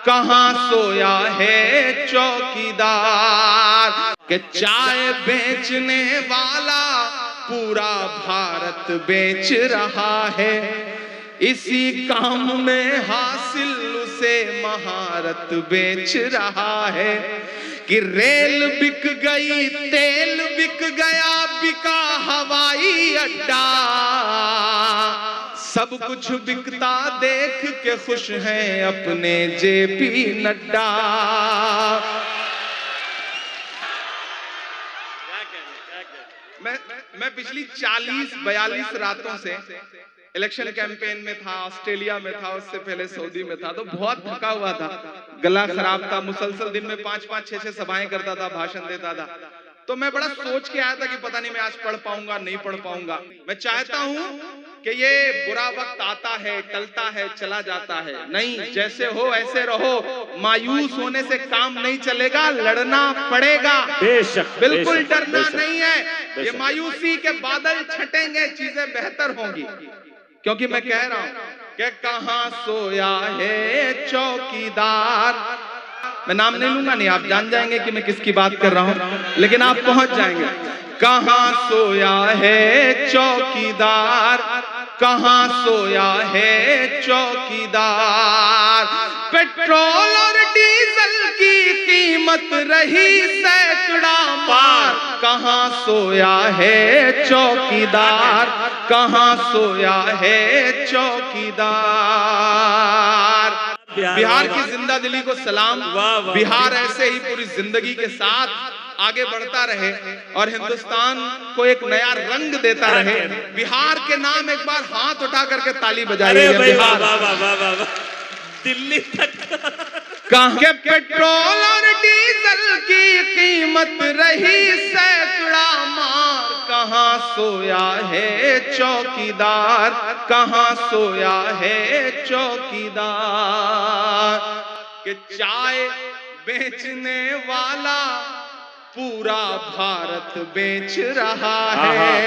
कहाँ सोया है चौकीदार। के चाय बेचने वाला पूरा भारत बेच रहा है, इसी काम में हासिल उसे महारत बेच रहा है। कि रेल बिक गई, तेल बिक गया, बिका हवाई अड्डा, सब कुछ बिकता देख के खुश हैं अपने जेपी नड्डा। मैं पिछली 40-42 रातों से इलेक्शन कैंपेन में था, ऑस्ट्रेलिया में था, उससे पहले सऊदी में था, तो बहुत थका हुआ था, गला खराब था, मुसलसल दिन में 5-5, 6-6 सभाएं करता था, भाषण देता था। तो मैं बड़ा सोच के आया था कि पता नहीं मैं आज पढ़ पाऊंगा नहीं पढ़ पाऊंगा। मैं चाहता हूं कि ये बुरा वक्त आता है, टलता है, चला जाता है, नहीं, जैसे हो ऐसे रहो, मायूस होने से काम नहीं चलेगा, लड़ना पड़ेगा। बेशक, बिल्कुल डरना नहीं है, ये मायूसी के बादल छटेंगे, चीजें बेहतर होंगी। क्योंकि मैं कह रहा हूं कि कहाँ सोया है चौकीदार। मैं नाम नहीं लूंगा, नहीं, आप जान जाएंगे कि मैं किसकी बात कर रहा हूं, लेकिन आप पहुंच जाएंगे। कहाँ सोया है चौकीदार, कहाँ सोया है चौकीदार। पेट्रोल और डीजल की कीमत रही सैकड़ा मार, कहाँ सोया है चौकीदार, कहाँ सोया है चौकीदार। बिहार की जिंदा दिली को सलाम। बिहार ऐसे ही पूरी जिंदगी के साथ आगे बढ़ता रहे और हिंदुस्तान को एक नया रंग देता रहे। बिहार के नाम एक बार हाथ उठा करके ताली बजाइए। बिहार दिल्ली तक कहाँ के पेट्रोल और डीजल की कीमत रही सैकड़ा मार, कहाँ सोया है चौकीदार, कहाँ सोया है चौकीदार। कि चाय बेचने वाला पूरा भारत बेच रहा है।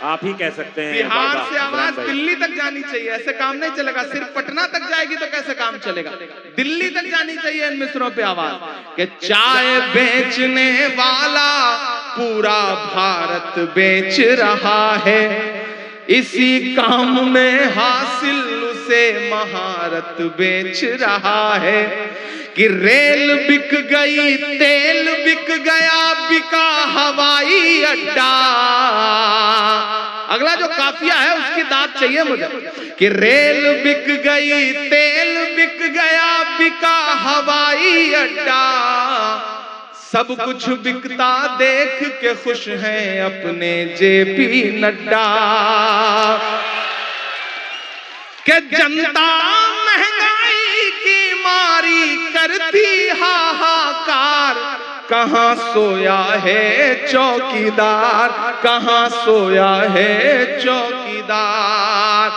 आप ही कह सकते हैं। बिहार से आवाज दिल्ली तक जानी चाहिए, ऐसे काम नहीं चलेगा। सिर्फ पटना तक जाएगी तो कैसे काम चलेगा, दिल्ली तक जानी चाहिए इन मिसरों पे आवाज। कि चाय बेचने वाला पूरा भारत बेच रहा है, इसी काम में हासिल उसे महारत बेच रहा है। कि रेल बिक गई, तेल बिक गया, बिका हवाई अड्डा। अगला जो काफिया है उसकी दाद चाहिए मुझे। कि रेल बिक गई, तेल बिक गया, बिका हवाई अड्डा, सब कुछ बिकता देख के खुश हैं अपने जेपी नड्डा। कि जनता महंगाई की मारी करती हाहाकार, कहाँ सोया है चौकीदार, कहाँ सोया है चौकीदार।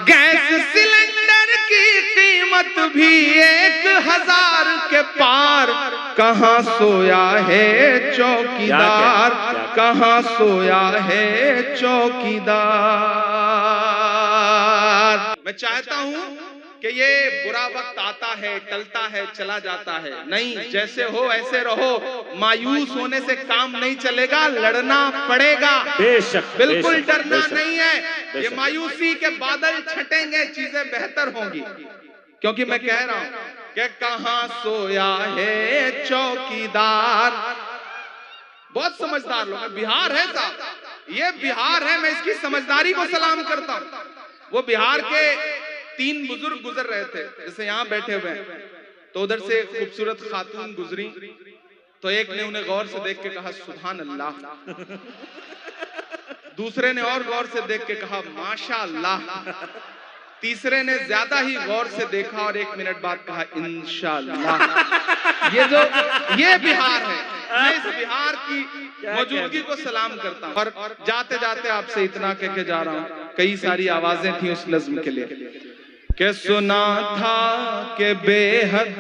गैस सिलेंडर की कीमत भी 1000 के पार, कहाँ सोया है चौकीदार, कहाँ सोया है चौकीदार। मैं चाहता हूं कि ये बुरा वक्त आता है, टलता है, चला जाता है, नहीं, जैसे हो ऐसे रहो, मायूस होने से काम नहीं चलेगा, लड़ना पड़ेगा। बेशक, बिल्कुल डरना नहीं है, ये मायूसी के बादल छटेंगे, चीजें बेहतर होंगी। क्योंकि मैं कह रहा हूं कि कहाँ सोया है चौकीदार। बहुत समझदार लोग, बिहार है साहब, ये बिहार है, मैं इसकी समझदारी को सलाम करता हूं। वो बिहार के 3 बुजुर्ग गुजर रहे थे, जैसे यहाँ बैठे हुए हैं, तो उधर से खूबसूरत खातून गुजरी, तो एक ने उन्हें गौर से देख के कहा सुभान अल्लाह, दूसरे ने और गौर से देख के कहा माशाअल्लाह, तीसरे ने ज्यादा ही गौर से देखा और 1 मिनट बाद कहा इंशाअल्लाह। ये बिहार है, मैं इस बिहार की मौजूदगी को सलाम करता हूँ। और जाते जाते आपसे इतना कह के जा रहा हूँ, कई सारी आवाजें थी उस नज्म के लिए। कि सुना था कि बेहद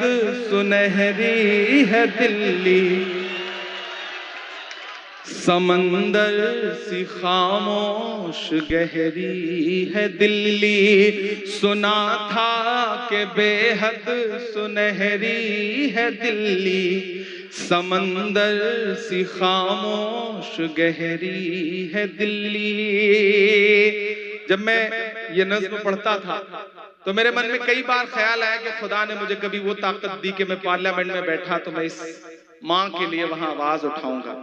सुनहरी है दिल्ली, समंदर सी खामोश गहरी है दिल्ली, सुना था कि बेहद सुनहरी है दिल्ली। समंदर सी खामोश गहरी है दिल्ली। जब मैं ये नज़्म पढ़ता था तो मेरे मन में कई बार ख्याल आया कि खुदा ने मुझे कभी वो ताकत दी कि मैं पार्लियामेंट में बैठा तो मैं इस माँ के लिए वहां आवाज उठाऊंगा।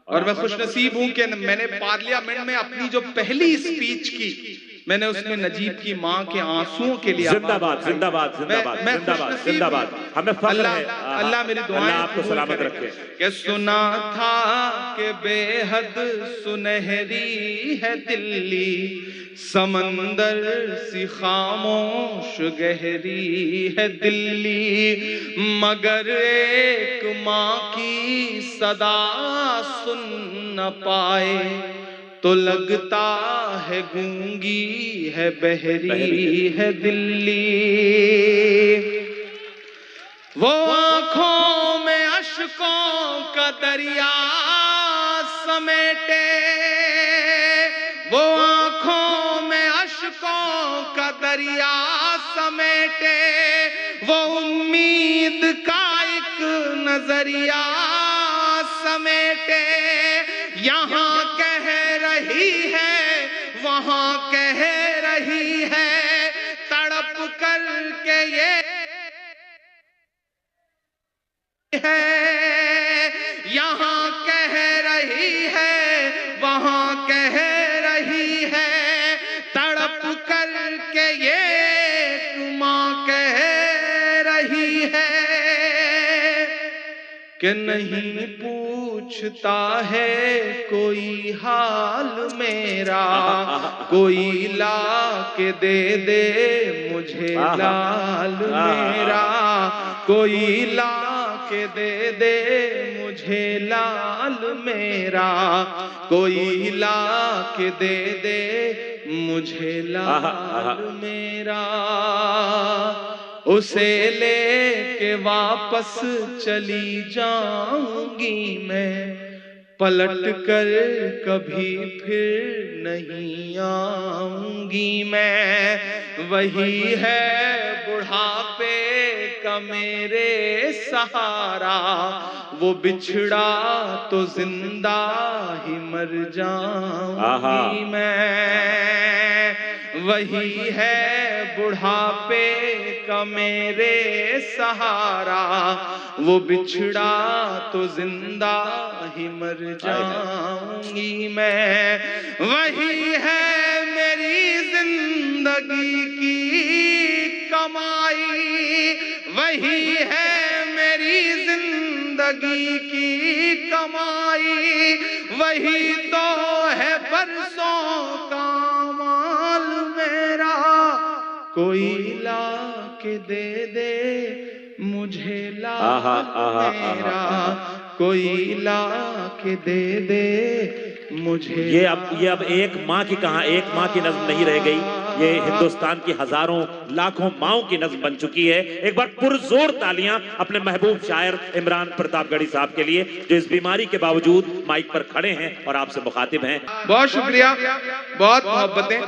और मैं खुशनसीब हूं कि मैंने पार्लियामेंट में अपनी जो पहली स्पीच की, मैंने उसमें नजीब की माँ के आंसुओं के लिए जिंदाबाद जिंदाबाद जिंदाबाद जिंदाबाद जिंदाबाद। हमें फख्र है। अल्लाह मेरी दुआएं आपको सलामत रखे। कि सुना था कि बेहद सुनहरी है दिल्ली, समंदर सी खामोश गहरी है दिल्ली। मगर एक माँ की सदा सुन न पाए तो लगता है गूंगी है बहरी है दिल्ली। वो आंखों में अश्कों का दरिया समेटे, वो आंखों में अश्कों का दरिया समेटे, वो उम्मीद का एक नजरिया समेटे। यहाँ कह रही है वहाँ कह रही है, तड़प कर के ये है। यहाँ कह रही है वहाँ कह रही है, तड़प कर के ये माँ कह रही है। कि नहीं पूछता है कोई हाल मेरा, कोई ला के दे मुझे लाल मेरा, कोई ला के दे मुझे लाल मेरा, कोई ला के दे मुझे लाल मेरा। उसे लेके वापस चली जाऊंगी मैं, पलट कर कभी फिर नहीं आऊंगी मैं। वही है बुढ़ापे का मेरे सहारा, वो बिछड़ा तो जिंदा ही मर जाऊंगी मैं। वही है बुढ़ापे का मेरे सहारा, वो बिछड़ा तो जिंदा ही मर जाऊंगी मैं। वही है मेरी जिंदगी की कमाई, वही है मेरी जिंदगी की कमाई, वही तो है बरसों का माल मेरा। कोई ला के दे मुझे लाल मेरा, कोई ला के दे मुझे। ये अब एक माँ की कहां एक माँ की नज़्म नहीं रह गई, ये हिंदुस्तान की हजारों लाखों माओं की नज़्म बन चुकी है। एक बार पुरजोर तालियां अपने महबूब शायर इमरान प्रतापगढ़ी साहब के लिए, जो इस बीमारी के बावजूद माइक पर खड़े हैं और आपसे मुखातिब हैं। बहुत शुक्रिया, बहुत मोहब्बतें।